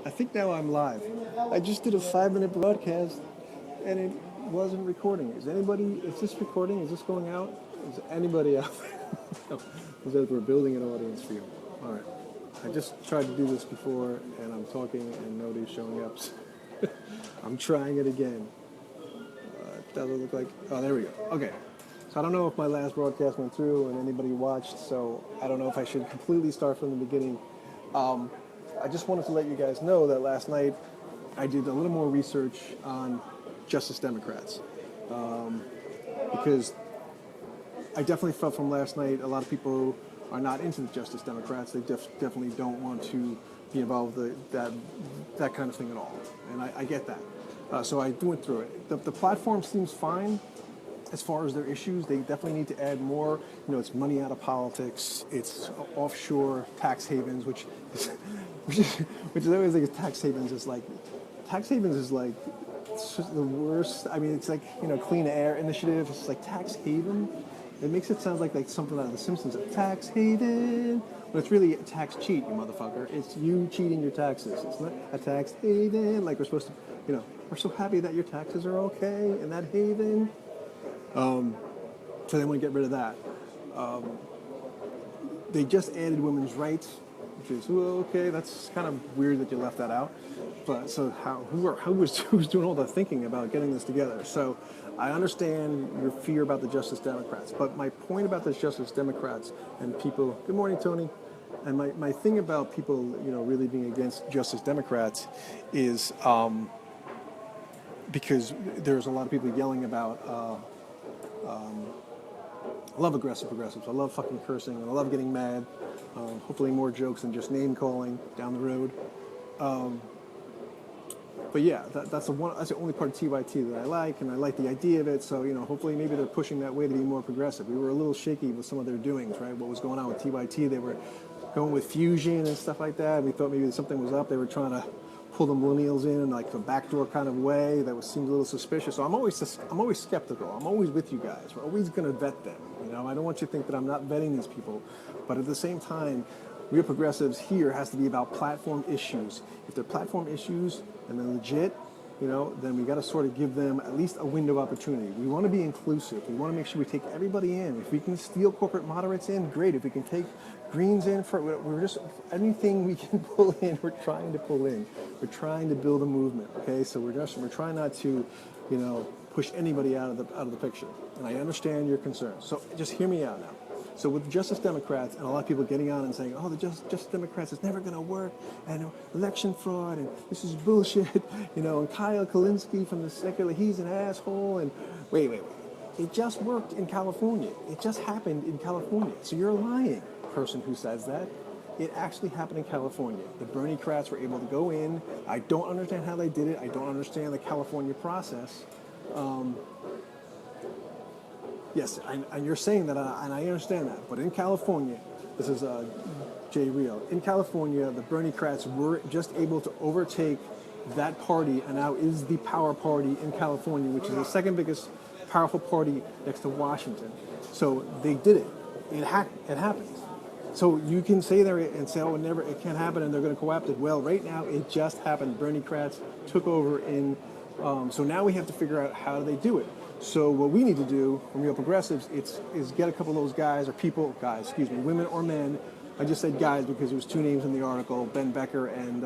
I think now I'm live. I just did a 5 minute broadcast and it wasn't recording. Is this recording? Is this going out? Is anybody out there? Is that we're building an audience for you? All right. I just tried to do this before and I'm talking and nobody's showing up. I'm trying it again. It doesn't look like. Oh, there we go. Okay. So I don't know if my last broadcast went through and anybody watched, so I don't know if I should completely start from the beginning. I just wanted to let you guys know that last night I did a little more research on Justice Democrats, because I definitely felt from last night a lot of people are not into the Justice Democrats. They definitely don't want to be involved with that kind of thing at all, and I get that. So I went through it. The platform seems fine. As far as their issues, they definitely need to add more. It's money out of politics. It's offshore tax havens, which is always like tax havens is like it's just the worst. I mean, it's like clean air initiative. It's like tax haven. It makes it sound like something out of The Simpsons. A tax haven, but it's really a tax cheat, you motherfucker. It's you cheating your taxes. It's not a tax haven. Like we're supposed to, we're so happy that your taxes are okay in that haven. So they want to get rid of that. They just added women's rights, which is okay. That's kind of weird that you left that out. But so who's doing all the thinking about getting this together? So I understand your fear about the Justice Democrats, but my point about the Justice Democrats and people. Good morning, Tony. And my thing about people, really being against Justice Democrats is because there's a lot of people yelling about. I love aggressive progressives. I love fucking cursing. I love getting mad. Hopefully more jokes than just name calling down the road. But yeah, that's the only part of TYT that I like, and I like the idea of it. So hopefully maybe they're pushing that way to be more progressive. We were a little shaky with some of their doings, right? What was going on with TYT? They were going with fusion and stuff like that. We thought maybe something was up. They were trying to pull the millennials in like a backdoor kind of way that seemed a little suspicious. So I'm always skeptical. I'm always with you guys. We're always going to vet them. I don't want you to think that I'm not vetting these people, but at the same time, real progressives here has to be about platform issues. If they're platform issues and they're legit, then we got to sort of give them at least a window of opportunity. We want to be inclusive. We want to make sure we take everybody in. If we can steal corporate moderates in, great. If we can take Greens in, we're just anything we can pull in. We're trying to pull in. We're trying to build a movement. Okay, so we're trying not to, push anybody out of the picture. And I understand your concerns. So just hear me out now. So with the Justice Democrats and a lot of people getting on and saying, oh, the Justice Democrats, it's never going to work, and election fraud, and this is bullshit, and Kyle Kalinske from the secular, he's an asshole, and wait. It just worked in California. It just happened in California. So you're lying, person who says that. It actually happened in California. The Bernie-crats were able to go in. I don't understand how they did it. I don't understand the California process. Yes, and you're saying that, and I understand that. But in California, this is Jay Rio. In California, the Bernie-crats were just able to overtake that party, and now is the power party in California, which is the second biggest powerful party next to Washington. So they did it. It happens. So you can say there and say, oh, it can't happen, and they're going to co-opt it. Well, right now it just happened. Bernie-crats took over in. So now we have to figure out how do they do it. So what we need to do from real progressives is get a couple of those guys or people, women or men. I just said guys because there was two names in the article, Ben Becker and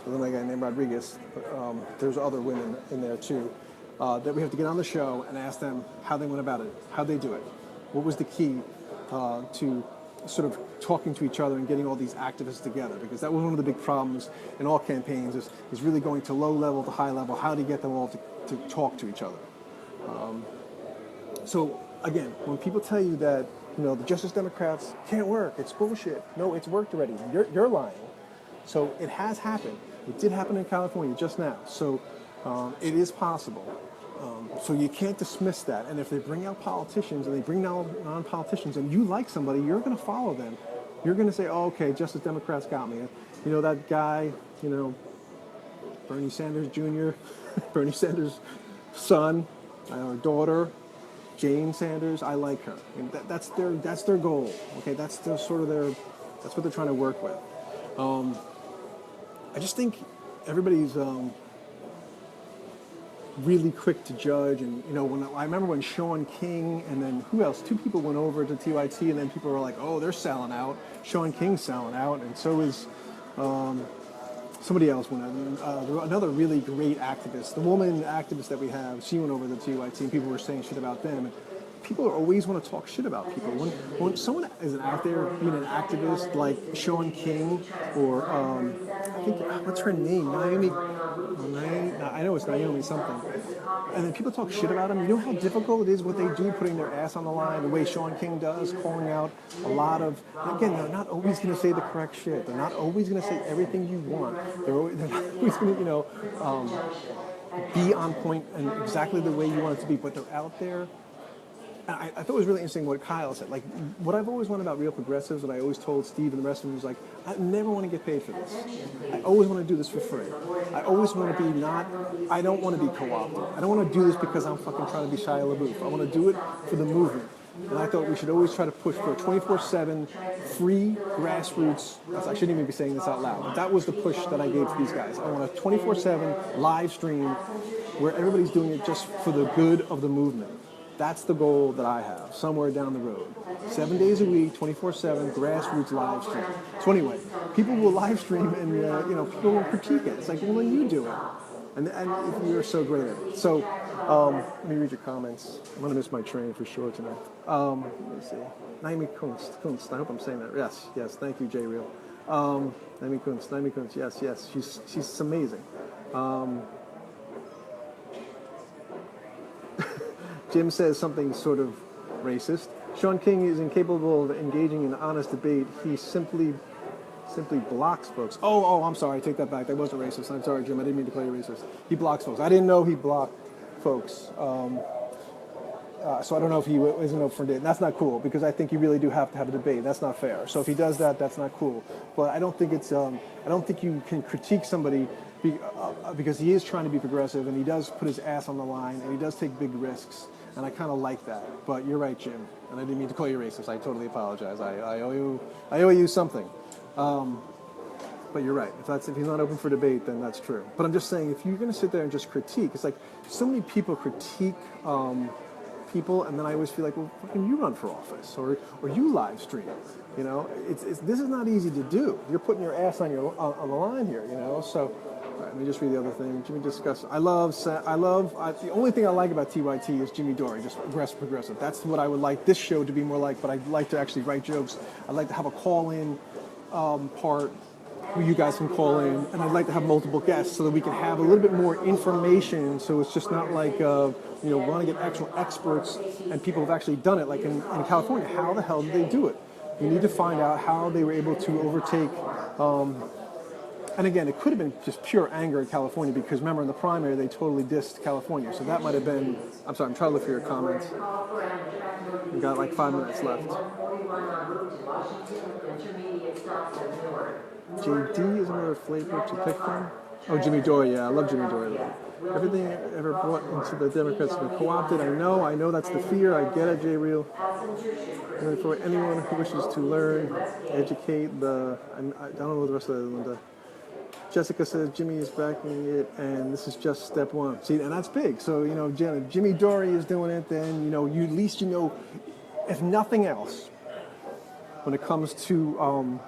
another guy named Rodriguez. But, there's other women in there too that we have to get on the show and ask them how they went about it, how they do it. What was the key to sort of talking to each other and getting all these activists together, because that was one of the big problems in all campaigns is really going to low level to high level. How do you get them all to talk to each other? So again, when people tell you that the Justice Democrats can't work, it's bullshit. No, it's worked already. You're lying. So it has happened. It did happen in California just now. So it is possible. So you can't dismiss that. And if they bring out politicians and they bring out non-politicians and you like somebody, you're going to follow them. You're going to say, oh, okay, Justice Democrats got me. That guy, Bernie Sanders Jr., Bernie Sanders' son, or daughter, Jane Sanders, I like her. I mean, that's their goal. Okay, that's what they're trying to work with. I just think everybody's really quick to judge, and when I remember when Sean King and then who else? Two people went over to TYT, and then people were like, "Oh, they're selling out. Sean King's selling out," and so is somebody else went. Another really great activist, the woman activist that we have, she went over to TYT, and people were saying shit about them. People always want to talk shit about people. When someone is out there being an activist like Sean King or I think what's her name, Naomi. I know it's Naomi something. And then people talk shit about them. You know how difficult it is what they do, putting their ass on the line, the way Sean King does, calling out a lot of. Again, they're not always going to say the correct shit. They're not always going to say everything you want. They're not always going to, be on point and exactly the way you want it to be. But they're out there. And I thought it was really interesting what Kyle said. Like, what I've always wanted about Real Progressives, what I always told Steve and the rest of them was like, I never want to get paid for this. I always want to do this for free. I always want to be I don't want to be co-opted. I don't want to do this because I'm fucking trying to be Shia LaBeouf. I want to do it for the movement. And I thought we should always try to push for a 24/7 free grassroots. I shouldn't even be saying this out loud, but that was the push that I gave to these guys. I want a 24/7 live stream where everybody's doing it just for the good of the movement. That's the goal that I have, somewhere down the road. 7 days a week, 24/7, grassroots live stream. So anyway, people will live stream and, people will critique it. It's like, well, then you do it. And you're so great at it. So let me read your comments. I'm going to miss my train for sure tonight. Let me see. Naomi Kunst. I hope I'm saying that. Yes. Thank you, J Real. Naomi Kunst. Yes. She's amazing. Jim says something sort of racist. Sean King is incapable of engaging in honest debate. He simply blocks folks. Oh, I'm sorry. I take that back. That wasn't racist. I'm sorry, Jim. I didn't mean to call you racist. He blocks folks. I didn't know he blocked folks. So I don't know if he isn't up for debate. That's not cool because I think you really do have to have a debate. That's not fair. So if he does that, that's not cool. But I don't think it's. I don't think you can critique somebody because he is trying to be progressive and he does put his ass on the line and he does take big risks. And I kind of like that. But you're right, Jim. And I didn't mean to call you racist. I totally apologize. I owe you something. But you're right. If he's not open for debate, then that's true. But I'm just saying, if you're going to sit there and just critique, it's like so many people critique people, and then I always feel like, well, why can you run for office or you live stream? This is not easy to do. You're putting your ass on the line here. So. All right, let me just read the other thing. Jimmy discussed. The only thing I like about TYT is Jimmy Dore, just progressive. That's what I would like this show to be more like, but I'd like to actually write jokes. I'd like to have a call-in part where you guys can call in, and I'd like to have multiple guests so that we can have a little bit more information so it's just not like, we want to get actual experts and people have actually done it. Like in California, how the hell did they do it? We need to find out how they were able to overtake and again, it could have been just pure anger at California because remember in the primary they totally dissed California. So that might have been, I'm sorry, I'm trying to look for your comments. We've got like 5 minutes left. JD is another flavor to pick from. Oh, Jimmy Dore, yeah, I love Jimmy Dore. Everything ever brought into the Democrats has been co-opted. I know that's the fear. I get it, J Real. And for anyone who wishes to learn, educate I don't know the rest of Linda. Jessica says Jimmy is backing it, and this is just step one. See, and that's big. So, if Jimmy Dore is doing it, then, at least if nothing else, when it comes to,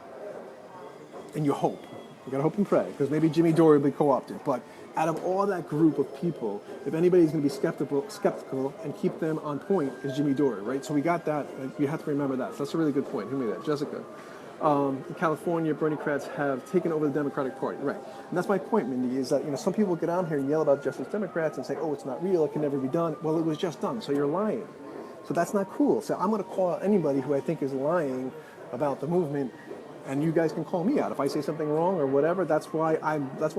and you hope. You got to hope and pray, because maybe Jimmy Dore will be co-opted. But out of all that group of people, if anybody's going to be skeptical and keep them on point, is Jimmy Dore, right? So we got that. You have to remember that. So that's a really good point. Who made that? Jessica. In California, Bernie-crats have taken over the Democratic Party. Right. And that's my point, Mindy, is that, some people get on here and yell about Justice Democrats and say, oh, it's not real, it can never be done. Well, it was just done, so you're lying. So that's not cool. So I'm going to call out anybody who I think is lying about the movement, and you guys can call me out. If I say something wrong or whatever, that's why I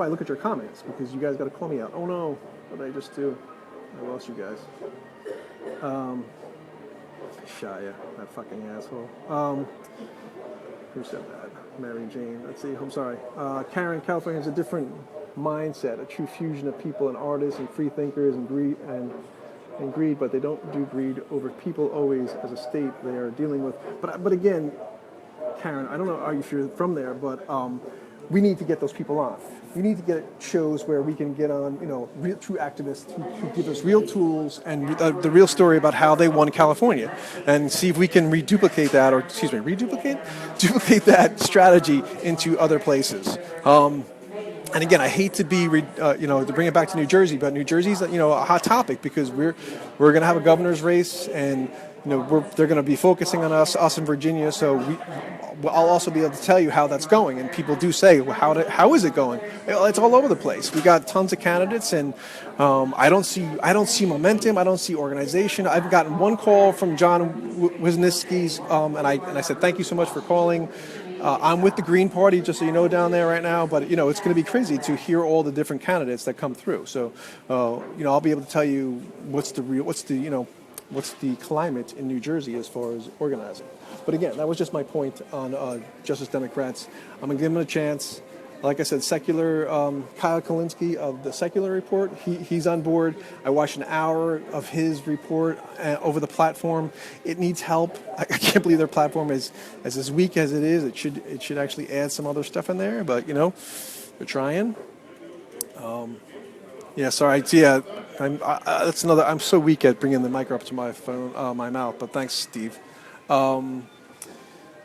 look at your comments, because you guys got to call me out. Oh, no, what did I just do? I lost you guys. Shia, that fucking asshole. Who said that? Mary Jane. Let's see. I'm sorry. Karen, California has a different mindset, a true fusion of people and artists and free thinkers and greed, but they don't do greed over people always as a state they are dealing with. But again, Karen, I don't know if you're from there, but we need to get those people on. We need to get shows where we can get on, real true activists who give us real tools and the real story about how they won California, and see if we can duplicate that strategy into other places. And again, I hate to to bring it back to New Jersey, but New Jersey's a hot topic because we're going to have a governor's race, and they're going to be focusing on us in Virginia. So I'll also be able to tell you how that's going. And people do say, well, how is it going? It's all over the place. We got tons of candidates, and I don't see momentum. I don't see organization. I've gotten one call from John Wisniewski's, and I said, thank you so much for calling. I'm with the Green Party, just so you know, down there right now. But it's going to be crazy to hear all the different candidates that come through. So I'll be able to tell you what's the climate in New Jersey as far as organizing. But again, that was just my point on Justice Democrats. I'm going to give them a chance. Like I said, secular Kyle Kulinski of the Secular Report, he's on board. I watched an hour of his report over the platform. It needs help. I can't believe their platform is as weak as it is. It should actually add some other stuff in there, but they're trying. Sorry. Yeah, that's another. I'm so weak at bringing the mic up to my phone, my mouth. But thanks, Steve.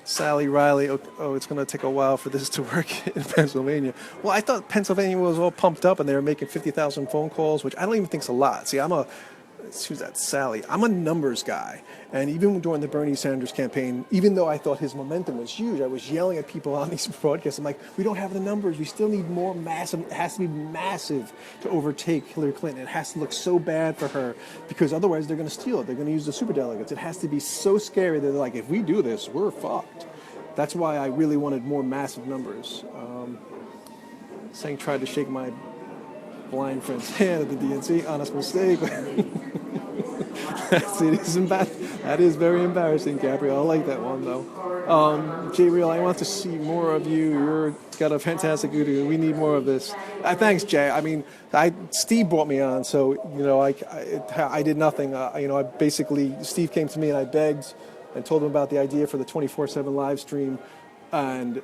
Sally Riley. Oh, it's going to take a while for this to work in Pennsylvania. Well, I thought Pennsylvania was all pumped up and they were making 50,000 phone calls, which I don't even think is a lot. See, who's that? Sally. I'm a numbers guy. And even during the Bernie Sanders campaign, even though I thought his momentum was huge, I was yelling at people on these broadcasts. I'm like, we don't have the numbers. We still need more massive. It has to be massive to overtake Hillary Clinton. It has to look so bad for her because otherwise they're going to steal it. They're going to use the superdelegates. It has to be so scary that they're like, if we do this, we're fucked. That's why I really wanted more massive numbers. Saying tried to shake my blind friend's hand at the DNC. Honest mistake. That is very embarrassing, Gabrielle. I like that one, though. J. Real, I want to see more of you. You've got a fantastic video. We need more of this. Thanks, Jay. I mean, Steve brought me on, so, I did nothing. Steve came to me and I begged and told him about the idea for the 24/7 live stream. And,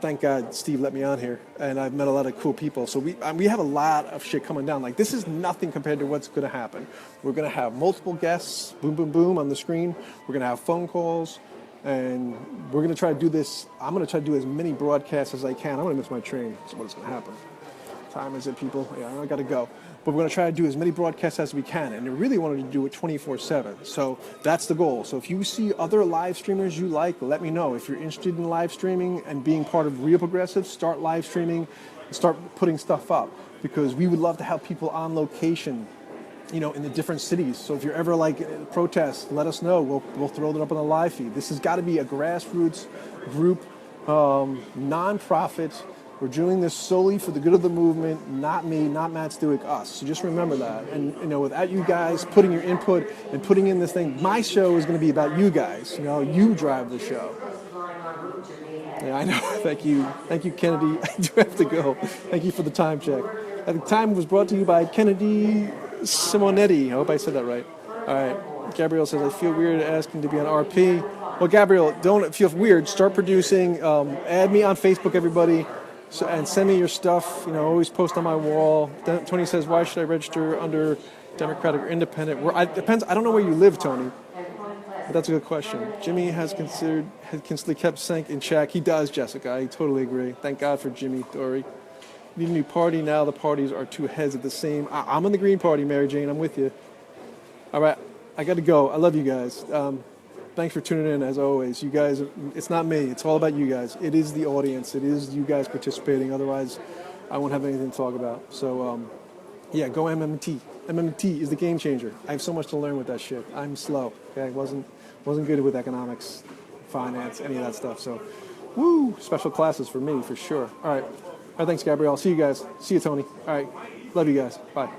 thank God Steve let me on here, and I've met a lot of cool people. So we have a lot of shit coming down. Like, this is nothing compared to what's going to happen. We're going to have multiple guests, boom, boom, boom, on the screen. We're going to have phone calls, and we're going to try to do this. I'm going to try to do as many broadcasts as I can. I'm going to miss my train. That's what's going to happen. Time is it, people? Yeah, I got to go. But we're going to try to do as many broadcasts as we can. And I really wanted to do it 24/7. So that's the goal. So if you see other live streamers you like, let me know. If you're interested in live streaming and being part of Real Progressive, start live streaming and start putting stuff up. Because we would love to have people on location, in the different cities. So if you're ever protest, let us know. We'll throw it up on the live feed. This has got to be a grassroots group, non-profit. We're doing this solely for the good of the movement, not me, not Matt Stewick, us. So just remember that. And, without you guys putting your input and putting in this thing, my show is going to be about you guys. You drive the show. Yeah, I know. Thank you, Kennedy. I do have to go. Thank you for the time check. The time was brought to you by Kennedy Simonetti. I hope I said that right. All right. Gabrielle says, I feel weird asking to be on RP. Well, Gabrielle, don't feel weird. Start producing. Add me on Facebook, everybody. So, and send me your stuff. Always post on my wall. Tony says, why should I register under Democratic or Independent? It depends. I don't know where you live, Tony. But that's a good question. Jimmy has constantly kept Sank in check. He does, Jessica. I totally agree. Thank God for Jimmy Dory. Need a new party now. The parties are two heads of the same. I'm in the Green Party, Mary Jane. I'm with you. All right. I got to go. I love you guys. Thanks for tuning in, as always. You guys, it's not me. It's all about you guys. It is the audience. It is you guys participating. Otherwise, I won't have anything to talk about. So, go MMT. MMT is the game changer. I have so much to learn with that shit. I'm slow. Okay, wasn't good with economics, finance, any of that stuff. So, special classes for me, for sure. All right. Thanks, Gabrielle. See you guys. See you, Tony. All right. Love you guys. Bye.